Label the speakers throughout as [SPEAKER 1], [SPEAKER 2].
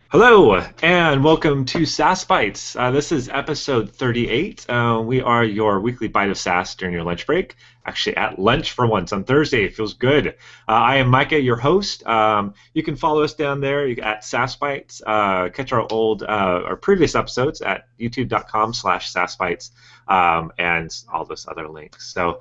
[SPEAKER 1] Hello, and welcome to Sass Bites. This is episode 38. We are your weekly bite of Sass during your lunch break. Actually, at lunch for once on Thursday. It feels good. I am Micah, your host. You can follow us down there at Sass Bites. Catch our previous episodes at youtube.com/sassbites and all those other links. So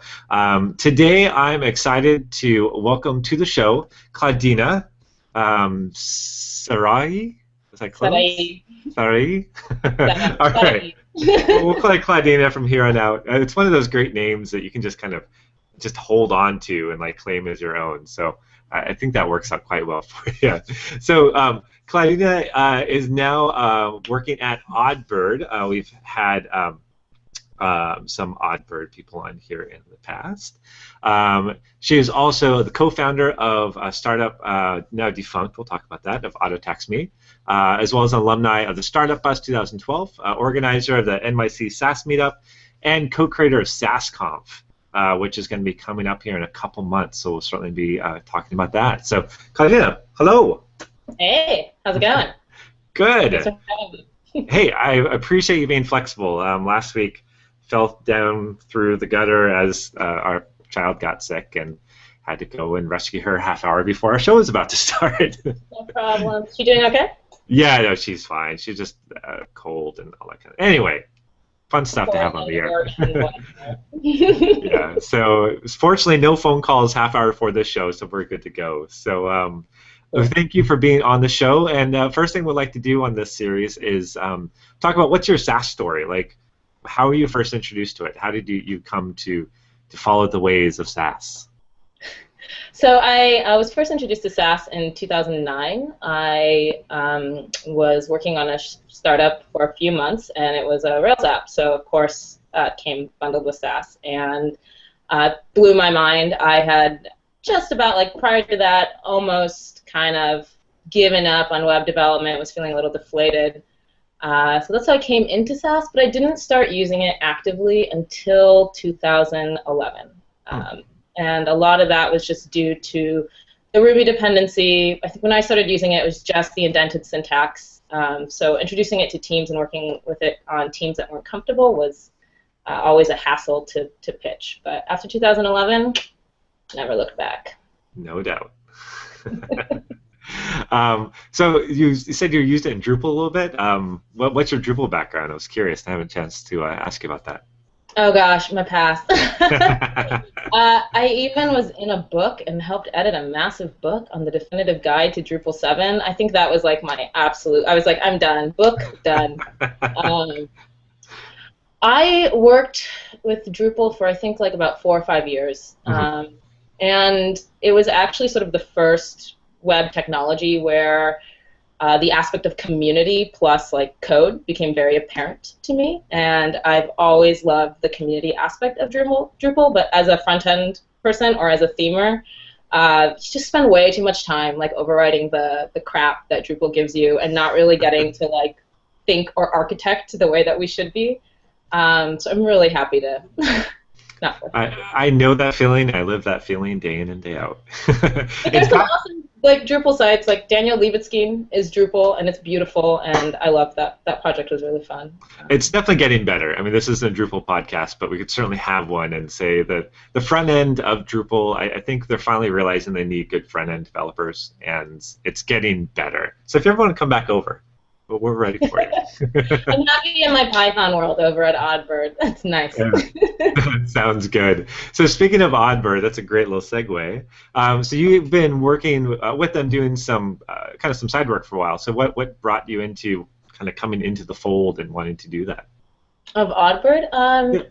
[SPEAKER 1] today I'm excited to welcome to the show Claudina Sarahe. Is that close?
[SPEAKER 2] Sarahe.
[SPEAKER 1] Sarahe? All right. We'll call it Claudina from here on out. It's one of those great names that you can just kind of just hold on to and like claim as your own. So I think that works out quite well for you. So Claudina is now working at oddbird. We've had some oddbird people on here in the past. She is also the co-founder of a startup now defunct, we'll talk about that, of AutoTaxMe, as well as an alumni of the Startup Bus 2012, organizer of the NYC Sass Meetup, and co-creator of Sass Conf, which is going to be coming up here in a couple months, so we'll certainly be talking about that. So, Claudina, hello.
[SPEAKER 2] Hey, how's it going?
[SPEAKER 1] Good.
[SPEAKER 2] Thanks for having me.
[SPEAKER 1] Hey, I appreciate you being flexible. Last week, fell down through the gutter as our child got sick and had to go and rescue her a half hour before our show was about to start.
[SPEAKER 2] No problem. She doing okay?
[SPEAKER 1] Yeah, no, she's fine. She's just cold and all that kind of. Anyway, fun stuff to have on the air. Yeah. So fortunately, no phone calls half hour before this show, so we're good to go. So thank you for being on the show. And first thing we'd like to do on this series is talk about what's your Sass story. Like, how were you first introduced to it? How did you come to follow the ways of Sass?
[SPEAKER 2] So I was first introduced to Sass in 2009. I was working on a startup for a few months, and it was a Rails app. So of course, it came bundled with Sass, and blew my mind. I had just about, like, prior to that, almost kind of given up on web development. Was feeling a little deflated. So that's how I came into Sass, but I didn't start using it actively until 2011. And a lot of that was just due to the Ruby dependency. I think when I started using it, it was just the indented syntax. So introducing it to teams and working with it on teams that weren't comfortable was always a hassle to pitch. But after 2011, never looked back.
[SPEAKER 1] No doubt. So you said you used it in Drupal a little bit. What's your Drupal background? I was curious. I haven't a chance to ask you about that.
[SPEAKER 2] Oh gosh, my past. I even was in a book and helped edit a massive book on the definitive guide to Drupal 7. I think that was like my absolute, I was like, I'm done. Book, done. I worked with Drupal for I think like about 4 or 5 years. And it was actually sort of the first web technology where the aspect of community plus like code became very apparent to me, and I've always loved the community aspect of Drupal, but as a front-end person or as a themer, you just spend way too much time like overriding the crap that Drupal gives you and not really getting to like think or architect the way that we should be. So I'm really happy to not work.
[SPEAKER 1] I know that feeling. I live that feeling day in and day out.
[SPEAKER 2] There's some awesome like Drupal sites, like Daniel Libeskind is Drupal, and it's beautiful, and I love that. That project was really fun.
[SPEAKER 1] It's definitely getting better. I mean, this isn't a Drupal podcast, but we could certainly have one and say that the front end of Drupal, I think they're finally realizing they need good front end developers, and it's getting better. So if you ever want to come back over, but we're ready for you.
[SPEAKER 2] I'm happy in my Python world over at oddbird. That's nice.
[SPEAKER 1] Yeah. Sounds good. So speaking of oddbird, that's a great little segue. So you've been working with them doing some kind of some side work for a while. So what brought you into kind of coming into the fold and wanting to do that?
[SPEAKER 2] Of oddbird?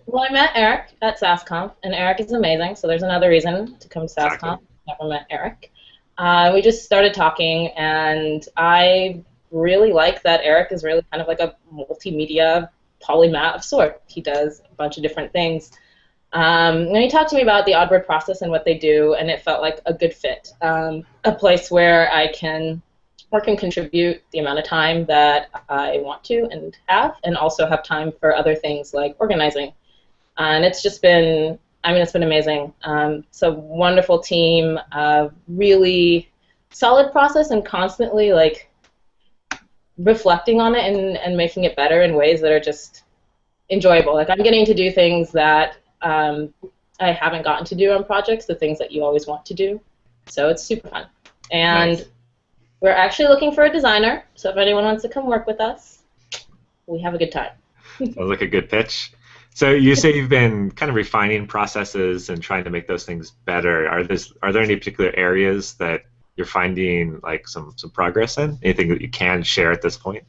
[SPEAKER 2] Well, I met Eric at Sasscom, and Eric is amazing, so there's another reason to come to Sasscom.
[SPEAKER 1] Exactly.
[SPEAKER 2] Never met Eric. We just started talking, and I really like that Eric is really kind of like a multimedia polymath of sort. He does a bunch of different things. And he talked to me about the oddbird process and what they do, and it felt like a good fit. A place where I can work and contribute the amount of time that I want to and have, and also have time for other things like organizing. And it's just been, I mean, it's been amazing. It's a wonderful team, really solid process, and constantly like reflecting on it and making it better in ways that are just enjoyable. Like I'm getting to do things that I haven't gotten to do on projects, the things that you always want to do. So it's super fun. And
[SPEAKER 1] Nice.
[SPEAKER 2] we're actually looking for a designer, so if anyone wants to come work with us, we have a good time.
[SPEAKER 1] Sounds like a good pitch. So you say you've been kind of refining processes and trying to make those things better. Are there any particular areas that you're finding like some progress in? Anything that you can share at this point?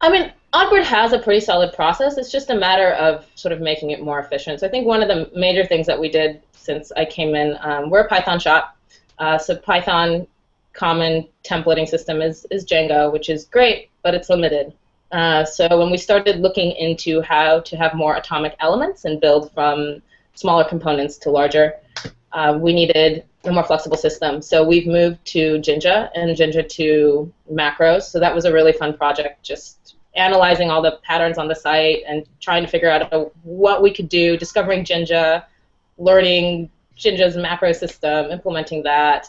[SPEAKER 2] I mean, oddbird has a pretty solid process. It's just a matter of sort of making it more efficient. So I think one of the major things that we did since I came in, we're a Python shop. So Python common templating system is Django, which is great, but it's limited. So when we started looking into how to have more atomic elements and build from smaller components to larger, we needed a more flexible system. So we've moved to Jinja and Jinja to macros. So that was a really fun project, just analyzing all the patterns on the site and trying to figure out what we could do, discovering Jinja, learning Jinja's macro system, implementing that.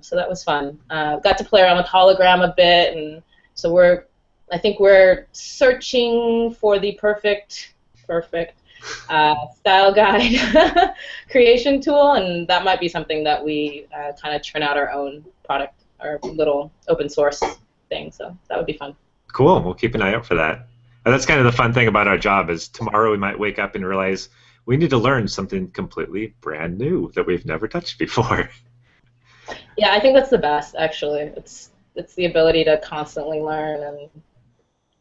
[SPEAKER 2] So that was fun. Got to play around with hologram a bit, and so I think we're searching for the perfect style guide creation tool, and that might be something that we kind of turn out our own product, our little open source thing. So that would be fun.
[SPEAKER 1] Cool. We'll keep an eye out for that. And that's kind of the fun thing about our job is tomorrow we might wake up and realize we need to learn something completely brand new that we've never touched before.
[SPEAKER 2] Yeah, I think that's the best, actually. It's the ability to constantly learn, and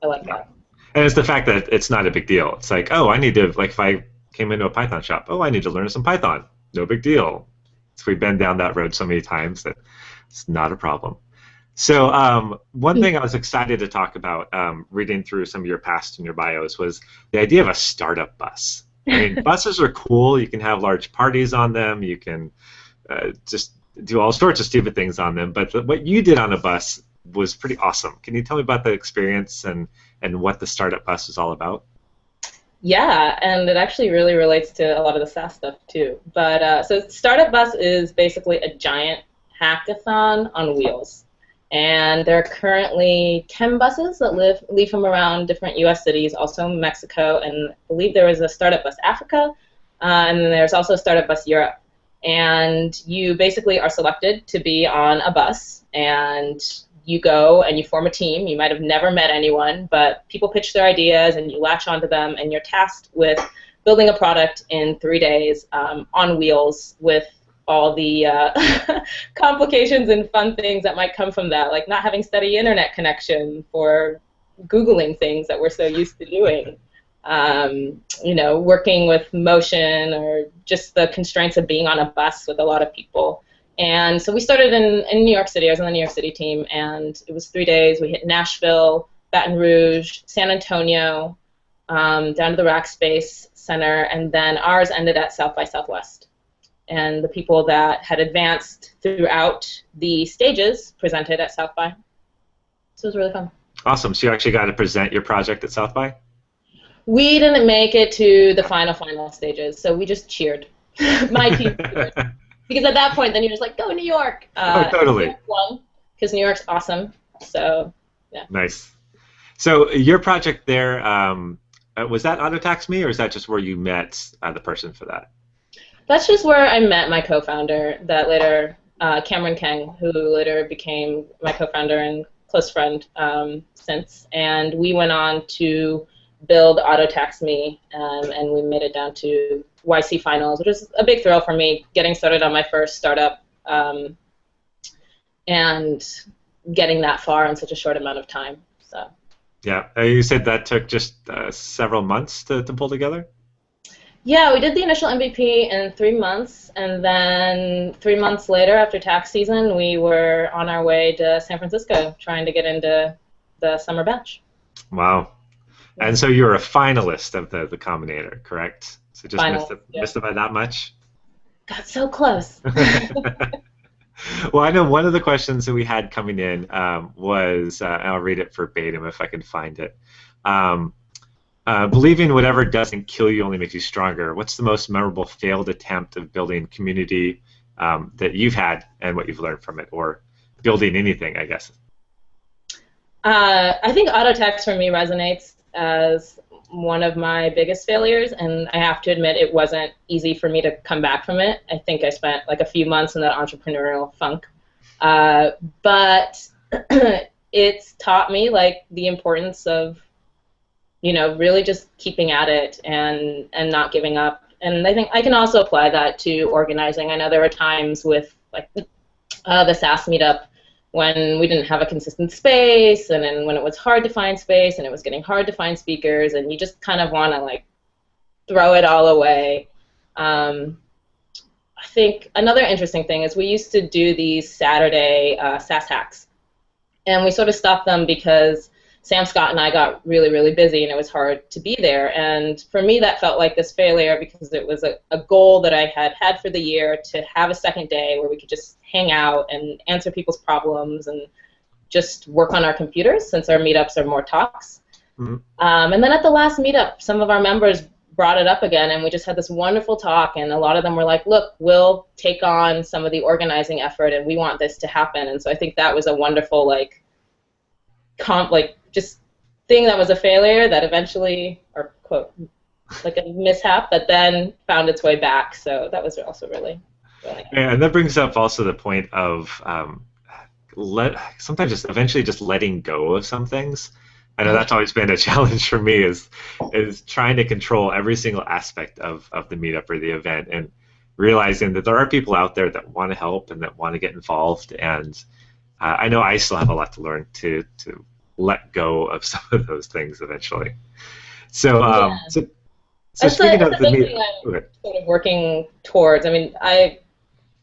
[SPEAKER 2] I like that.
[SPEAKER 1] And it's the fact that it's not a big deal. It's like, oh, I need to, like if I came into a Python shop, oh, I need to learn some Python. No big deal. So we've been down that road so many times that it's not a problem. So one thing I was excited to talk about reading through some of your past and your bios was the idea of a startup bus. I mean, buses are cool. You can have large parties on them. You can just do all sorts of stupid things on them. But what you did on a bus was pretty awesome. Can you tell me about the experience and what the startup bus is all about?
[SPEAKER 2] Yeah, and it actually really relates to a lot of the Sass stuff too. But so startup bus is basically a giant hackathon on wheels. And there are currently 10 buses that leave from around different U.S. cities, also Mexico, and I believe there was a Startup Bus Africa, and then there's also Startup Bus Europe. And you basically are selected to be on a bus, and you go and you form a team. You might have never met anyone, but people pitch their ideas, and you latch onto them, and you're tasked with building a product in 3 days on wheels with all the complications and fun things that might come from that, like not having steady internet connection for Googling things that we're so used to doing. You know, working with motion or just the constraints of being on a bus with a lot of people. And so we started in New York City. I was on the New York City team, and it was 3 days. We hit Nashville, Baton Rouge, San Antonio, down to the Rackspace Center, and then ours ended at South by Southwest. And the people that had advanced throughout the stages presented at South by. So it was really fun.
[SPEAKER 1] Awesome. So you actually got to present your project at South by?
[SPEAKER 2] We didn't make it to the final stages, so we just cheered. My team cheered. Because at that point, then you're just like, go New York.
[SPEAKER 1] Oh, totally.
[SPEAKER 2] Because New York's awesome. So, yeah.
[SPEAKER 1] Nice. So your project there, was that AutoTaxMe, or is that just where you met the person for that?
[SPEAKER 2] That's just where I met my co-founder that later, Cameron Kang, who later became my co-founder and close friend since. And we went on to build AutoTaxMe, and we made it down to YC finals, which was a big thrill for me, getting started on my first startup and getting that far in such a short amount of time. So.
[SPEAKER 1] Yeah, you said that took just several months to pull together?
[SPEAKER 2] Yeah, we did the initial MVP in 3 months, and then 3 months later, after tax season, we were on our way to San Francisco trying to get into the summer batch.
[SPEAKER 1] Wow. And so you're a finalist of the Combinator, correct? So just missed it by that much?
[SPEAKER 2] Got so close.
[SPEAKER 1] Well, I know one of the questions that we had coming in was, and I'll read it verbatim if I can find it. Believing whatever doesn't kill you only makes you stronger. What's the most memorable failed attempt of building community that you've had and what you've learned from it, or building anything, I guess?
[SPEAKER 2] I think AutoTax for me resonates as one of my biggest failures, and I have to admit it wasn't easy for me to come back from it. I think I spent like a few months in that entrepreneurial funk, but it's taught me like the importance of, you know, really just keeping at it and not giving up. And I think I can also apply that to organizing. I know there were times with like the Sass Meetup when we didn't have a consistent space, and then when it was hard to find space, and it was getting hard to find speakers, and you just kind of want to like throw it all away. I think another interesting thing is we used to do these Saturday Sass hacks, and we sort of stopped them because Sam Scott and I got really, really busy, and it was hard to be there. And for me, that felt like this failure because it was a goal that I had for the year to have a second day where we could just hang out and answer people's problems and just work on our computers, since our meetups are more talks. Mm-hmm. And then at the last meetup, some of our members brought it up again, and we just had this wonderful talk, and a lot of them were like, look, we'll take on some of the organizing effort, and we want this to happen. And so I think that was a wonderful, like, just thing that was a failure that eventually, or quote, like a mishap that then found its way back. So that was also really nice.
[SPEAKER 1] Yeah, and that brings up also the point of sometimes just eventually just letting go of some things. I know that's always been a challenge for me, is trying to control every single aspect of the meetup or the event, and realizing that there are people out there that want to help and that want to get involved. And I know I still have a lot to learn to let go of some of those things eventually. So,
[SPEAKER 2] yeah.
[SPEAKER 1] so speaking of the
[SPEAKER 2] meetup, I'm sort of working towards. I mean, I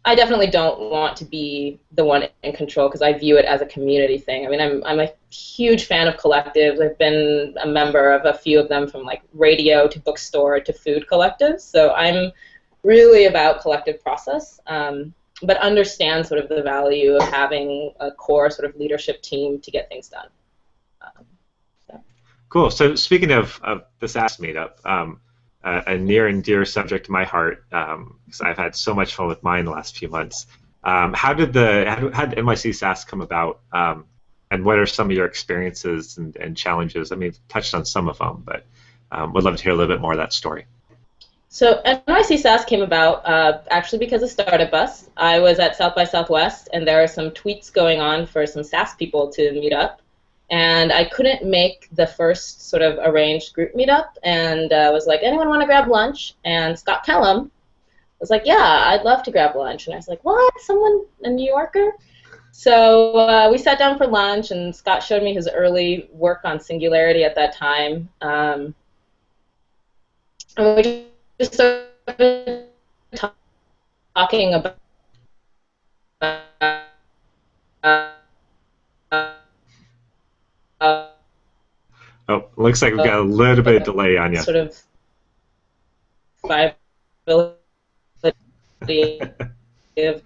[SPEAKER 2] definitely don't want to be the one in control, because I view it as a community thing. I mean, I'm a huge fan of collectives. I've been a member of a few of them, from like radio to bookstore to food collectives. So I'm really about collective process, but understand sort of the value of having a core sort of leadership team to get things done.
[SPEAKER 1] Cool. So speaking of the Sass Meetup, a near and dear subject to my heart, because I've had so much fun with mine the last few months. How did NYC Sass come about, and what are some of your experiences and challenges? I mean, you've touched on some of them, but would love to hear a little bit more of that story.
[SPEAKER 2] So NYC Sass came about actually because of Startup Bus. I was at South by Southwest, and there are some tweets going on for some Sass people to meet up. And I couldn't make the first sort of arranged group meetup, and was like, anyone want to grab lunch? And Scott Kellum was like, yeah, I'd love to grab lunch. And I was like, what? Someone, a New Yorker? So we sat down for lunch, and Scott showed me his early work on Singularity at that time. And we just started talking about
[SPEAKER 1] oh, looks like we've got a little bit of delay on you.
[SPEAKER 2] Sort of viability of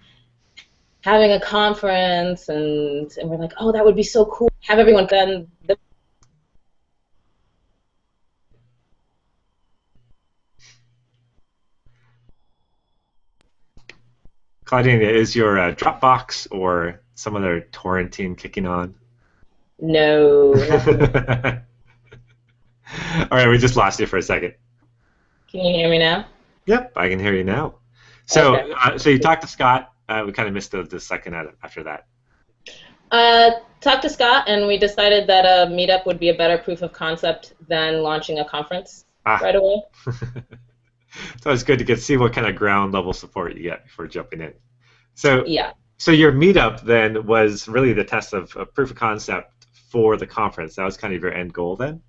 [SPEAKER 2] having a conference, and we're like, oh, that would be so cool. Have everyone then.
[SPEAKER 1] Claudina, is your Dropbox or some other torrenting kicking on?
[SPEAKER 2] No.
[SPEAKER 1] All right, we just lost you for a second.
[SPEAKER 2] Can you hear me now?
[SPEAKER 1] Yep, I can hear you now. So,
[SPEAKER 2] okay.
[SPEAKER 1] So you talked to Scott. We kind of missed the second after that.
[SPEAKER 2] Talked to Scott, and we decided that a meetup would be a better proof of concept than launching a conference right away.
[SPEAKER 1] So it's good to see what kind of ground level support you get before jumping in. So
[SPEAKER 2] yeah.
[SPEAKER 1] So your meetup then was really the test of proof of concept for the conference. That was kind of your end goal then?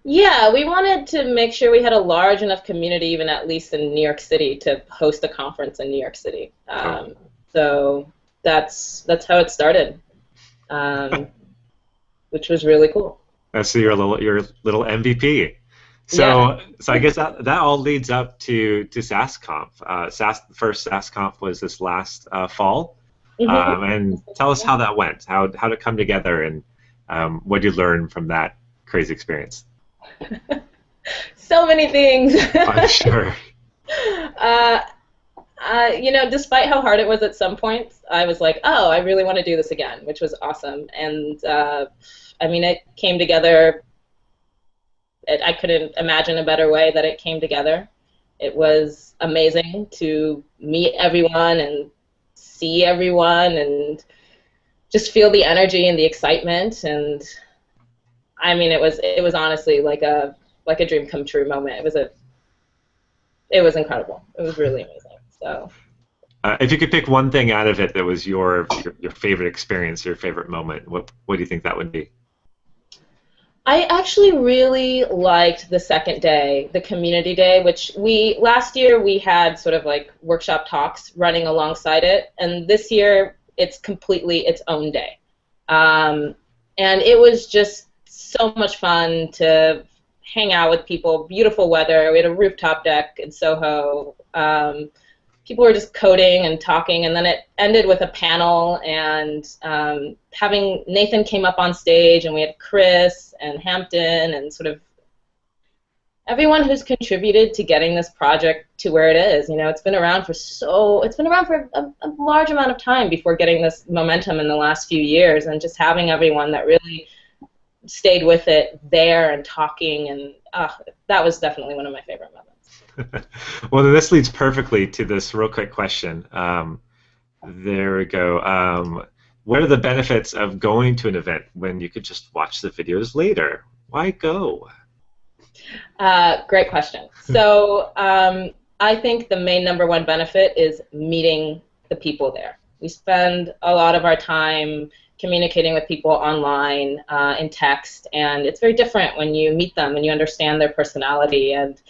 [SPEAKER 2] Yeah, we wanted to make sure we had a large enough community, even at least in New York City, to host a conference in New York City. So that's how it started, which was really cool.
[SPEAKER 1] So your little MVP. So
[SPEAKER 2] yeah.
[SPEAKER 1] So I guess that all leads up to Sass Conf. The first Sass Conf was this last fall. Mm-hmm. And tell us how that went. How did it come together, and what did you learn from that crazy experience?
[SPEAKER 2] So many things.
[SPEAKER 1] I'm sure.
[SPEAKER 2] Despite how hard it was at some points, I was like, oh, I really want to do this again, which was awesome. And it came together. I couldn't imagine a better way that it came together. It was amazing to meet everyone and see everyone and just feel the energy and the excitement. And it was honestly like a dream come true moment. It was incredible. It was really amazing. So,
[SPEAKER 1] if you could pick one thing out of it that was your favorite experience, your favorite moment, what do you think that would be?
[SPEAKER 2] I actually really liked the second day, the community day, which last year we had sort of like workshop talks running alongside it, and this year it's completely its own day. And it was just so much fun to hang out with people, beautiful weather. We had a rooftop deck in Soho. People were just coding and talking, and then it ended with a panel, and having Nathan came up on stage, and we had Chris and Hampton and sort of everyone who's contributed to getting this project to where it is. It's been around for a large amount of time before getting this momentum in the last few years, and just having everyone that really stayed with it there and talking, and that was definitely one of my favorite moments.
[SPEAKER 1] Well, then this leads perfectly to this real quick question. There we go. What are the benefits of going to an event when you could just watch the videos later? Why go?
[SPEAKER 2] Great question. So I think the main number one benefit is meeting the people there. We spend a lot of our time communicating with people online, in text, and it's very different when you meet them and you understand their personality and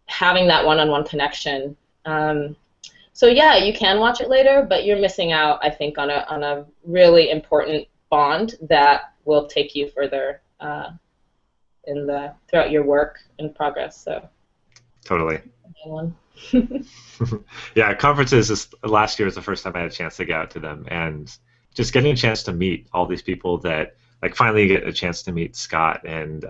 [SPEAKER 2] having that one-on-one connection. So yeah, you can watch it later, but you're missing out, I think, on a really important bond that will take you further throughout your work and progress. So
[SPEAKER 1] totally. Yeah, conferences last year was the first time I had a chance to get out to them, and just getting a chance to meet all these people that, like, finally get a chance to meet Scott and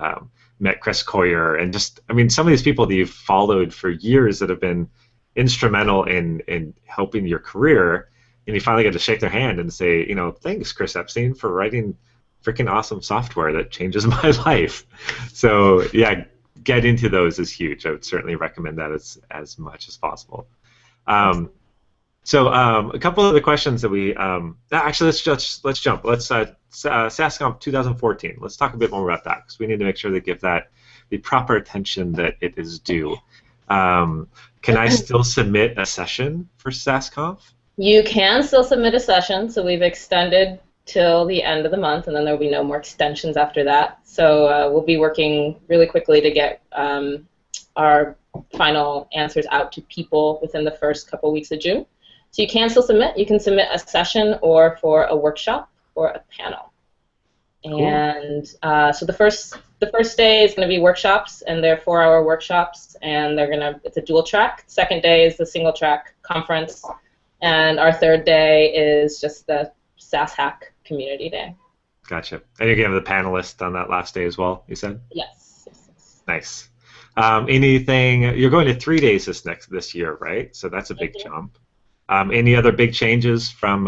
[SPEAKER 1] met Chris Coyer, and just, some of these people that you've followed for years that have been instrumental in helping your career, and you finally get to shake their hand and say, thanks, Chris Epstein, for writing freaking awesome software that changes my life. So yeah, get into those is huge. I would certainly recommend that as much as possible. So a couple of the questions that we actually let's jump. Let's Sasscom 2014. Let's talk a bit more about that, because we need to make sure to give that the proper attention that it is due. Can I still submit a session for Sass Conf?
[SPEAKER 2] You can still submit a session. So we've extended till the end of the month, and then there will be no more extensions after that. So we'll be working really quickly to get our final answers out to people within the first couple weeks of June. So you can still submit. You can submit a session or for a workshop or a panel. Cool. And so the first day is going to be workshops, and they're 4-hour workshops, and it's a dual track. Second day is the single track conference, and our third day is just the Sass Hack Community Day.
[SPEAKER 1] Gotcha. And you're going to have the panelists on that last day as well, you said?
[SPEAKER 2] Yes.
[SPEAKER 1] Nice. Anything? You're going to 3 days this year, right? So that's a big jump. Any other big changes from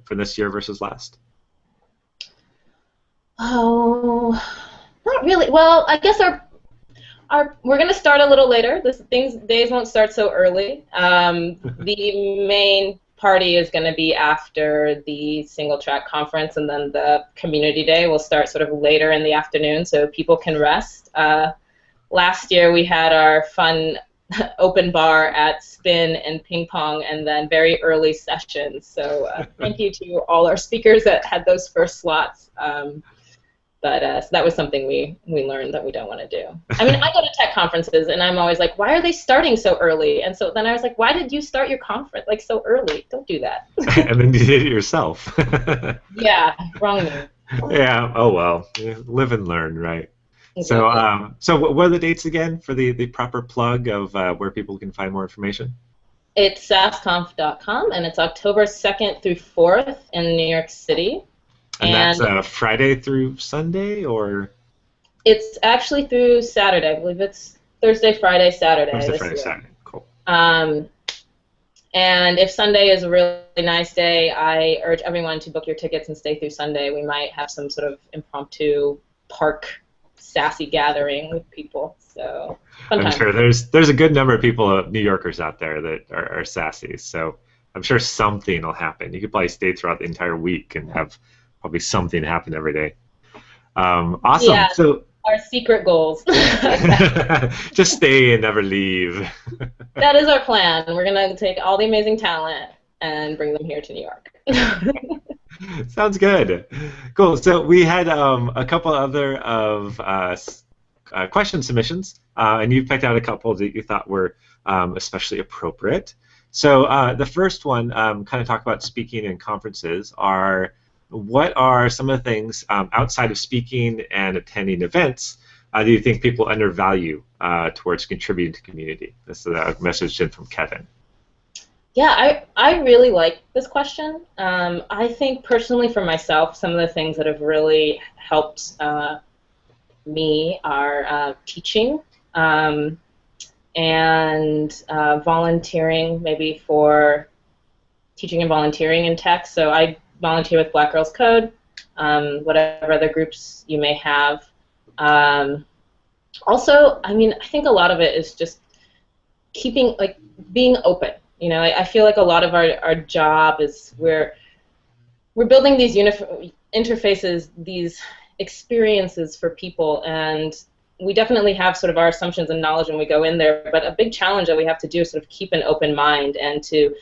[SPEAKER 1] this year versus last?
[SPEAKER 2] Oh, not really. Well, I guess we're going to start a little later. Days won't start so early. The main party is going to be after the single track conference, and then the community day will start sort of later in the afternoon, so people can rest. Last year we had our fun open bar at Spin and Ping Pong, and then very early sessions. So thank you to all our speakers that had those first slots. So that was something we learned that we don't want to do. I go to tech conferences, and I'm always like, why are they starting so early? And so then I was like, why did you start your conference so early? Don't do that.
[SPEAKER 1] And then you did it yourself.
[SPEAKER 2] Yeah, wrong move.
[SPEAKER 1] Yeah, oh well. Live and learn, right? Exactly. So what are the dates again for the proper plug of where people can find more information?
[SPEAKER 2] It's sassconf.com, and it's October 2nd through 4th in New York City.
[SPEAKER 1] And that's Friday through Sunday, or?
[SPEAKER 2] It's actually through Saturday. I believe it's Thursday, Friday, Saturday.
[SPEAKER 1] Thursday, Friday, Saturday. Cool.
[SPEAKER 2] And if Sunday is a really nice day, I urge everyone to book your tickets and stay through Sunday. We might have some sort of impromptu park sassy gathering with people. So fun
[SPEAKER 1] I'm
[SPEAKER 2] time.
[SPEAKER 1] sure there's a good number of people, New Yorkers out there that are sassy. So I'm sure something will happen. You could probably stay throughout the entire week and have probably something happen every day. Awesome.
[SPEAKER 2] Yeah,
[SPEAKER 1] so
[SPEAKER 2] our secret goals.
[SPEAKER 1] just stay and never leave.
[SPEAKER 2] That is our plan. We're going to take all the amazing talent and bring them here to New York.
[SPEAKER 1] Sounds good. Cool. So we had a couple other of question submissions, and you picked out a couple that you thought were especially appropriate. So the first one kind of talked about speaking in conferences. What are some of the things outside of speaking and attending events do you think people undervalue towards contributing to community? This is a message in from Kevin.
[SPEAKER 2] Yeah, I really like this question. I think personally for myself, some of the things that have really helped me are teaching and volunteering, maybe for teaching and volunteering in tech. So I volunteer with Black Girls Code, whatever other groups you may have. Also, I mean, I think a lot of it is just being open. You know, I feel like a lot of our job is we're building these interfaces, these experiences for people, and we definitely have sort of our assumptions and knowledge when we go in there, but a big challenge that we have to do is sort of keep an open mind and to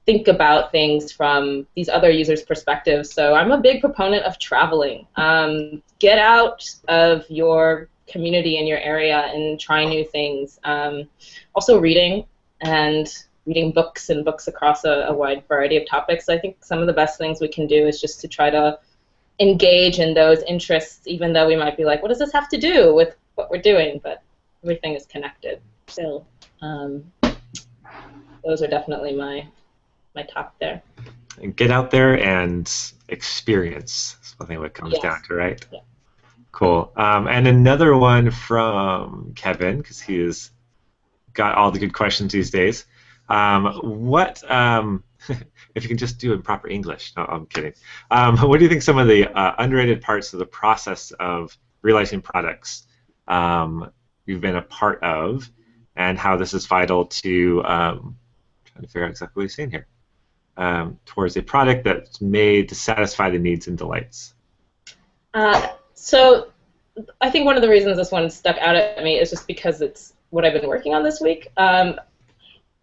[SPEAKER 2] think about things from these other users' perspectives. So I'm a big proponent of traveling. Get out of your community in your area and try new things. Also reading books and books across a wide variety of topics. I think some of the best things we can do is just to try to engage in those interests, even though we might be like, what does this have to do with what we're doing? But everything is connected. So those are definitely my top there.
[SPEAKER 1] And get out there and experience. That's what I think what it comes down to, right?
[SPEAKER 2] Yeah.
[SPEAKER 1] Cool. And another one from Kevin, because he has got all the good questions these days. If you can just do it in proper English. No, I'm kidding. What do you think some of the underrated parts of the process of realizing products you've been a part of, and how this is vital to trying to figure out exactly what he's saying here, towards a product that's made to satisfy the needs and delights?
[SPEAKER 2] So I think one of the reasons this one stuck out at me is just because it's what I've been working on this week.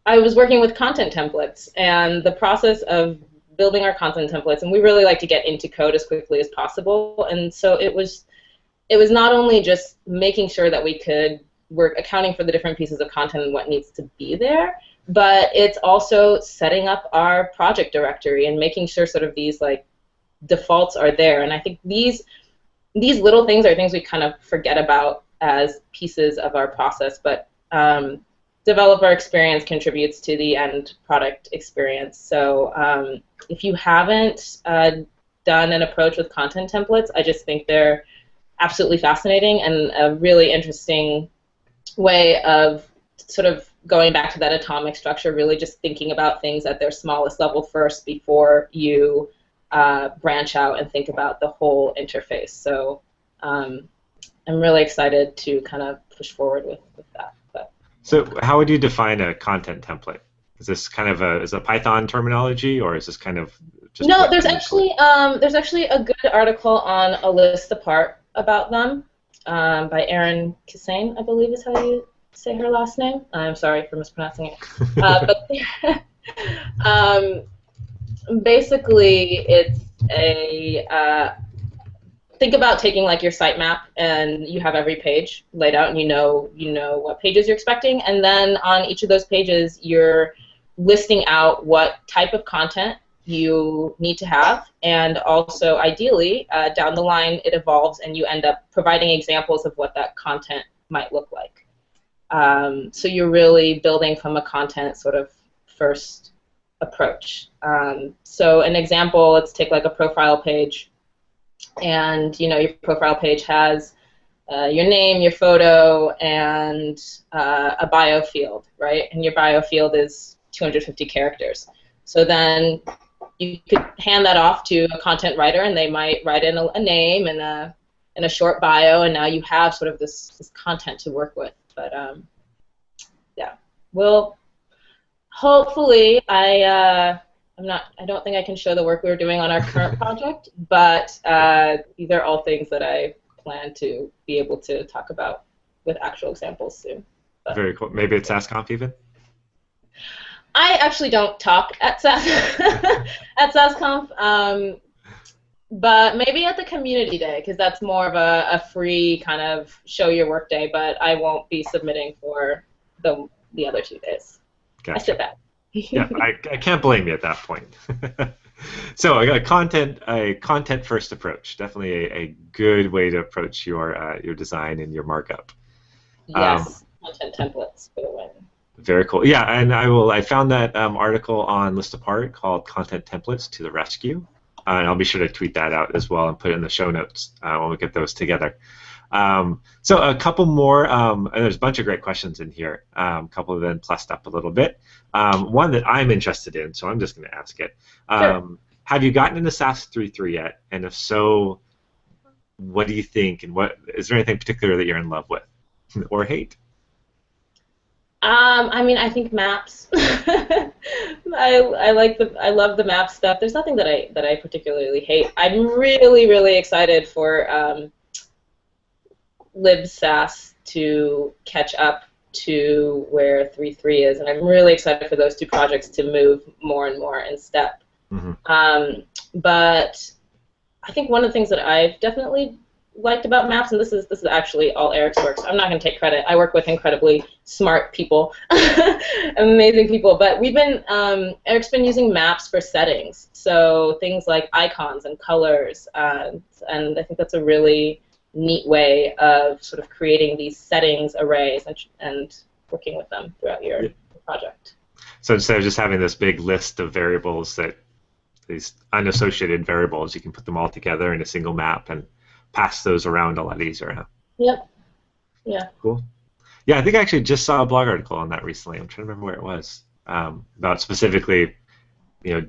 [SPEAKER 2] I was working with content templates, and the process of building our content templates, and we really like to get into code as quickly as possible, and so it was not only just making sure that we're accounting for the different pieces of content and what needs to be there, but it's also setting up our project directory and making sure sort of these like defaults are there. And I think these little things are things we kind of forget about as pieces of our process, but developer experience contributes to the end product experience. So if you haven't done an approach with content templates, I just think they're absolutely fascinating and a really interesting way of sort of going back to that atomic structure, really just thinking about things at their smallest level first before you branch out and think about the whole interface. So I'm really excited to kind of push forward with that.
[SPEAKER 1] So how would you define a content template? Is this kind of a Python terminology, or is this kind of just...
[SPEAKER 2] No, there's actually a good article on A List Apart about them by Erin Kisane, I believe is how you say her last name. I'm sorry for mispronouncing it. But basically, it's a think about taking like your sitemap, and you have every page laid out, and you know what pages you're expecting, and then on each of those pages you're listing out what type of content you need to have, and also ideally down the line it evolves and you end up providing examples of what that content might look like. So you're really building from a content sort of first approach. So an example, let's take like a profile page. And your profile page has your name, your photo, and a bio field, right? And your bio field is 250 characters. So then you could hand that off to a content writer, and they might write in a name and a short bio, and now you have sort of this content to work with. But yeah, well, hopefully I don't think I can show the work we're doing on our current project, but these are all things that I plan to be able to talk about with actual examples soon. But
[SPEAKER 1] very cool. Maybe it's Sass Conf even?
[SPEAKER 2] I actually don't talk at Sass at Sasscom, but maybe at the community day, because that's more of a free kind of show your work day, but I won't be submitting for the other 2 days.
[SPEAKER 1] Gotcha.
[SPEAKER 2] I sit back.
[SPEAKER 1] Yeah, I can't blame you at that point. So a content first approach, definitely a good way to approach your design and your markup.
[SPEAKER 2] Yes, content templates for the win.
[SPEAKER 1] Very cool. Yeah, and I found that article on List Apart called "Content Templates to the Rescue," and I'll be sure to tweet that out as well and put it in the show notes when we get those together. So a couple more. There's a bunch of great questions in here. A couple of them plussed up a little bit. One that I'm interested in, so I'm just going to ask it.
[SPEAKER 2] Sure.
[SPEAKER 1] Have you gotten into Sass 3.3 yet? And if so, what do you think? And is there anything particular that you're in love with or hate?
[SPEAKER 2] I mean, I think maps. I love the map stuff. There's nothing that I particularly hate. I'm really excited for libsass to catch up to where 3.3 is, and I'm really excited for those 2 projects to move more and more in step. Mm-hmm. But I think one of the things that I've definitely liked about maps, and this is actually all Eric's work, so I'm not going to take credit. I work with incredibly smart people, amazing people, but Eric's been using maps for settings, so things like icons and colors, and I think that's a really neat way of sort of creating these settings arrays and working with them throughout your project.
[SPEAKER 1] So instead of just having this big list of variables, these unassociated variables, you can put them all together in a single map and pass those around a lot easier, huh?
[SPEAKER 2] Yep. Yeah.
[SPEAKER 1] Cool. Yeah, I think I actually just saw a blog article on that recently. I'm trying to remember where it was. About specifically,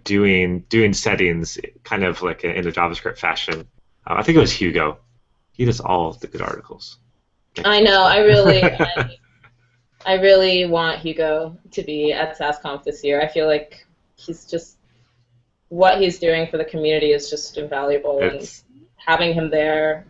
[SPEAKER 1] doing settings kind of like in a JavaScript fashion. I think it was Hugo. He does all of the good articles.
[SPEAKER 2] I know. I really want Hugo to be at Sassconf this year. I feel like what he's doing for the community is just invaluable. And having him there,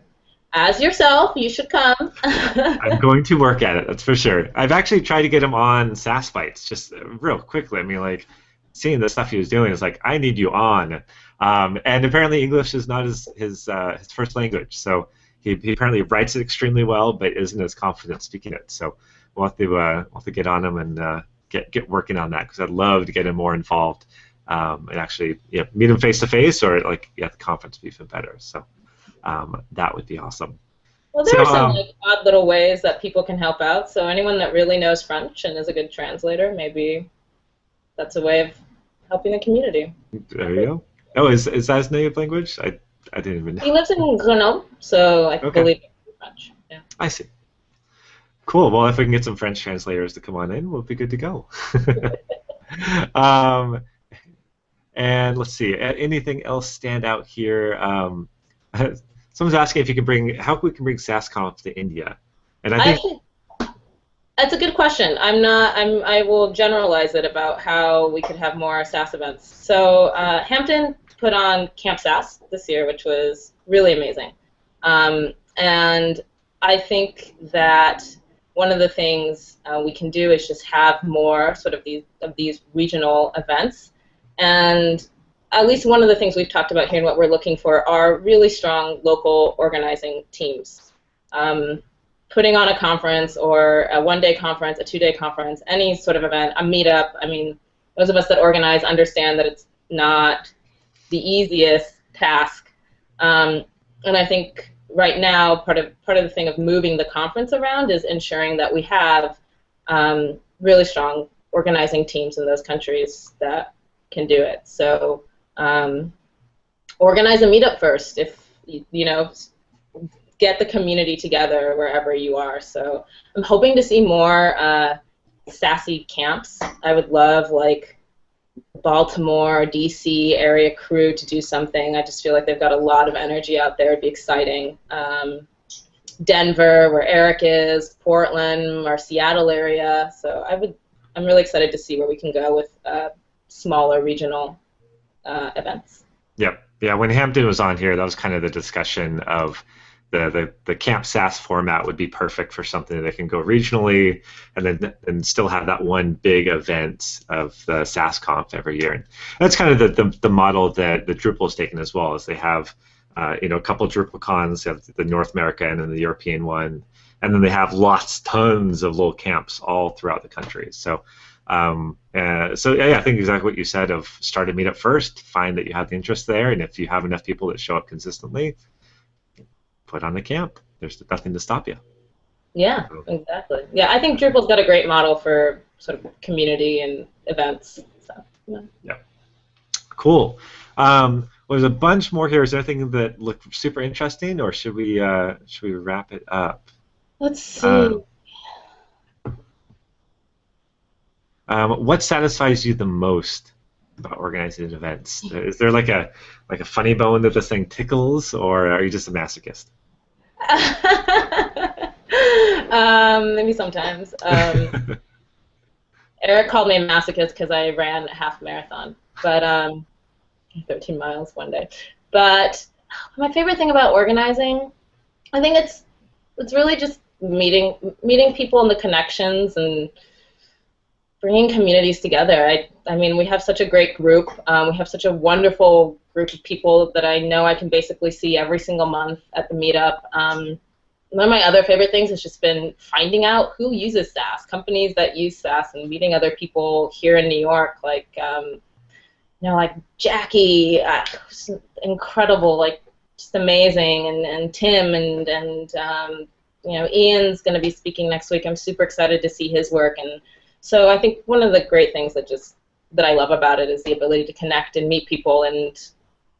[SPEAKER 2] as yourself, you should come.
[SPEAKER 1] I'm going to work at it, that's for sure. I've actually tried to get him on Sass Bites, just real quickly. I mean, like, seeing the stuff he was doing is like, I need you on. And apparently English is not his first language, so he apparently writes it extremely well, but isn't as confident speaking it. So we'll have to get on him and get working on that, because I'd love to get him more involved and actually meet him face to face, or like at the conference would be even better. So that would be awesome.
[SPEAKER 2] Well, there are some like odd little ways that people can help out. So anyone that really knows French and is a good translator, maybe that's a way of helping the community.
[SPEAKER 1] There you go. Oh, is that his native language? I didn't even know.
[SPEAKER 2] He lives in Grenoble, so I believe it's French. Yeah.
[SPEAKER 1] I see. Cool. Well, if we can get some French translators to come on in, we'll be good to go. And let's see. Anything else stand out here? Someone's asking if you can how we can bring Sassconf to India, and I think
[SPEAKER 2] that's a good question. I will generalize it about how we could have more Sass events. So Hampton put on Camp Sass this year, which was really amazing. And I think that one of the things we can do is just have more sort of these regional events. And at least one of the things we've talked about here and what we're looking for are really strong local organizing teams. Putting on a conference or a one-day conference, a two-day conference, any sort of event, a meetup. I mean, those of us that organize understand that it's not the easiest task. And I think right now part of the thing of moving the conference around is ensuring that we have really strong organizing teams in those countries that can do it. So organize a meetup first. If get the community together wherever you are. So I'm hoping to see more sassy camps. I would love like Baltimore, DC area crew to do something. I just feel like they've got a lot of energy out there. It'd be exciting. Denver, where Eric is, Portland, our Seattle area. So I'm really excited to see where we can go with smaller regional events.
[SPEAKER 1] Yep. Yeah, when Hampton was on here, that was kind of the discussion of the Camp Sass format would be perfect for something that can go regionally and still have that one big event of the Sass Conf every year. And that's kind of the model that the Drupal's taken as well, is they have a couple of Drupal cons, they have the North America and then the European one, and then they have tons of little camps all throughout the country. So I think exactly what you said of start a meetup first, find that you have the interest there, and if you have enough people that show up consistently, put on the camp. There's nothing to stop you.
[SPEAKER 2] Yeah, exactly. Yeah, I think Drupal's got a great model for sort of community and events. So,
[SPEAKER 1] yeah. Cool. Well, there's a bunch more here. Is there anything that looked super interesting, or should we wrap it up?
[SPEAKER 2] Let's see.
[SPEAKER 1] What satisfies you the most about organizing events? Is there like a funny bone that this thing tickles, or are you just a masochist?
[SPEAKER 2] Maybe sometimes. Eric called me a masochist because I ran a half marathon, but 13 miles one day. But my favorite thing about organizing, I think it's really just meeting people and the connections and bringing communities together. I mean, we have such a great group. We have such a wonderful group of people that I know I can basically see every single month at the meetup. One of my other favorite things has just been finding out who uses Sass, companies that use Sass, and meeting other people here in New York, like like Jackie, who's incredible, like just amazing, and Tim, and Ian's going to be speaking next week. I'm super excited to see his work, and so I think one of the great things that I love about it is the ability to connect and meet people. And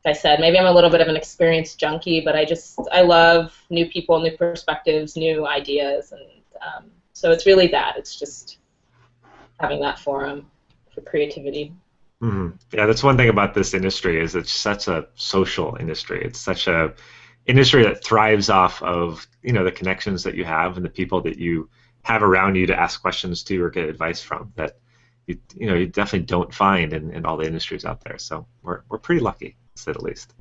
[SPEAKER 2] like I said, maybe I'm a little bit of an experience junkie, but I love new people, new perspectives, new ideas, and so it's really that. It's just having that forum for creativity.
[SPEAKER 1] Mm-hmm. Yeah, that's one thing about this industry, is it's such a social industry. It's such a industry that thrives off of the connections that you have and the people that you have around you to ask questions to or get advice from, that you definitely don't find in all the industries out there. So we're pretty lucky, to say the least.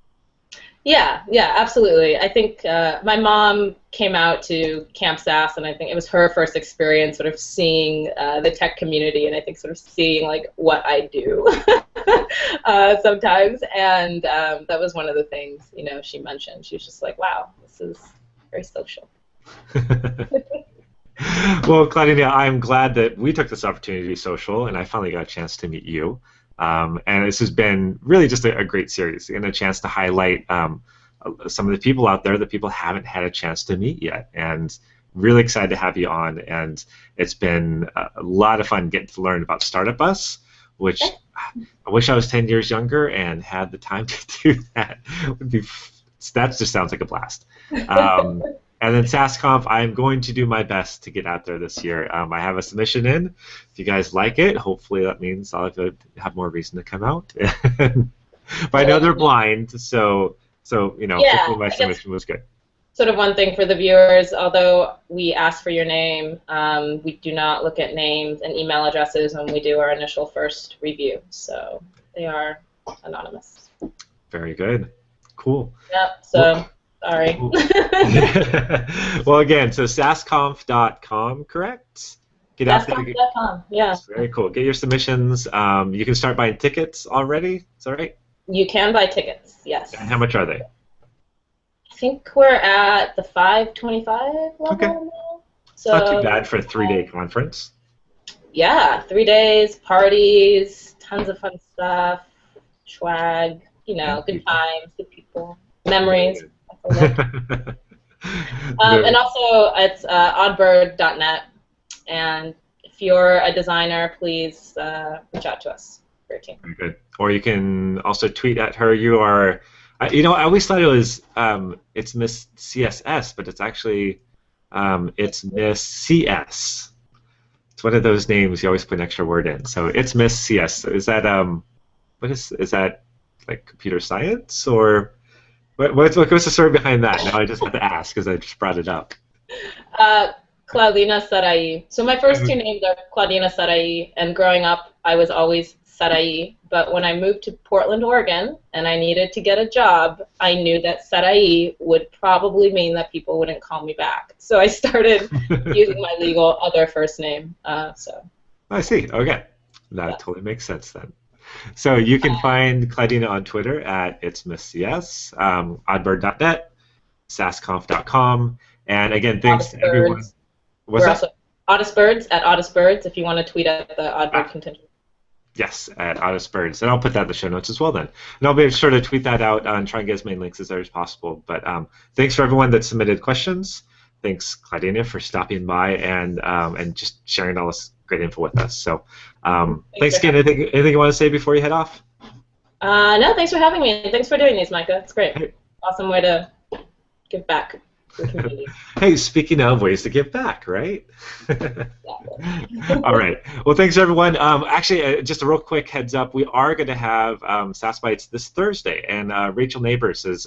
[SPEAKER 2] Yeah, absolutely. I think my mom came out to Camp Sass, and I think it was her first experience sort of seeing the tech community, and I think sort of seeing like what I do sometimes, and that was one of the things she mentioned. She was just like, "Wow, this is very social."
[SPEAKER 1] Well, Claudina, I'm glad that we took this opportunity to be social, and I finally got a chance to meet you. And this has been really just a great series, and a chance to highlight some of the people out there that people haven't had a chance to meet yet. And really excited to have you on. And it's been a lot of fun getting to learn about Startup Bus, which I wish I was 10 years younger and had the time to do that. That just sounds like a blast. And then Sass Conf, I'm going to do my best to get out there this year. I have a submission in. If you guys like it, hopefully that means I'll have more reason to come out. But I know they're blind, so hopefully my submission was good.
[SPEAKER 2] Sort of one thing for the viewers, although we ask for your name, we do not look at names and email addresses when we do our initial first review. So they are anonymous.
[SPEAKER 1] Very good. Cool.
[SPEAKER 2] Yep, so... Sorry.
[SPEAKER 1] Well, again, so sassconf.com, correct? Get out there.
[SPEAKER 2] Sassconf.com, yeah.
[SPEAKER 1] Very cool. Get your submissions. You can start buying tickets already. Is that right?
[SPEAKER 2] You can buy tickets, yes.
[SPEAKER 1] And how much are they?
[SPEAKER 2] I think we're at the $525 level now. So,
[SPEAKER 1] not too bad for a 3-day conference.
[SPEAKER 2] Yeah, 3 days, parties, tons of fun stuff, swag, good times, good people, memories. And also it's oddbird.net, and if you're a designer, please reach out to us for your team.
[SPEAKER 1] Very good. Or you can also tweet at her. You are, I always thought it was it's Miss CSS, but it's actually it's Miss CS. It's one of those names you always put an extra word in. So it's Miss CS. Is that what is that like computer science or what's the story behind that? Now I just have to ask because I just brought it up.
[SPEAKER 2] Claudinas Sarahe. So my first two names are Claudina Sarahe, and growing up I was always Sarahe. But when I moved to Portland, Oregon, and I needed to get a job, I knew that Sarahe would probably mean that people wouldn't call me back. So I started using my legal other first name.
[SPEAKER 1] I see. Okay. That totally makes sense then. So you can find Claudina on Twitter at It's Miss CS, oddbird.net, sassconf.com, and again, thanks to everyone.
[SPEAKER 2] We're also oddbirds at oddbirds if you want to tweet at the oddbird contingent.
[SPEAKER 1] Yes, at oddbirds, and I'll put that in the show notes as well then. And I'll be sure to tweet that out and try and get as many links as there is possible. But thanks for everyone that submitted questions. Thanks, Claudina, for stopping by and just sharing all this great info with us. So thanks again. Anything you want to say before you head off?
[SPEAKER 2] No, thanks for having me. Thanks for doing these, Micah. It's great. Hey. Awesome way to give back to the community.
[SPEAKER 1] Hey, speaking of ways to give back, right? All right. Well, thanks, everyone. Actually, just a real quick heads up. We are going to have Sass Bites this Thursday, and Rachel Neighbors is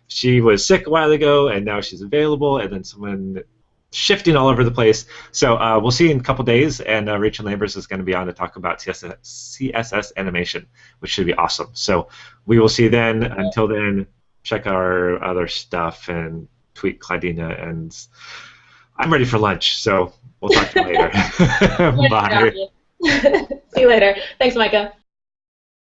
[SPEAKER 1] she was sick a while ago, and now she's available, and then someone shifting all over the place. So we'll see you in a couple days, and Rachel Neighbors is going to be on to talk about CSS animation, which should be awesome. So we will see you then. Until then, check our other stuff and tweet Claudina, and I'm ready for lunch, so we'll talk to you later. Bye.
[SPEAKER 2] See you later. Thanks, Micah.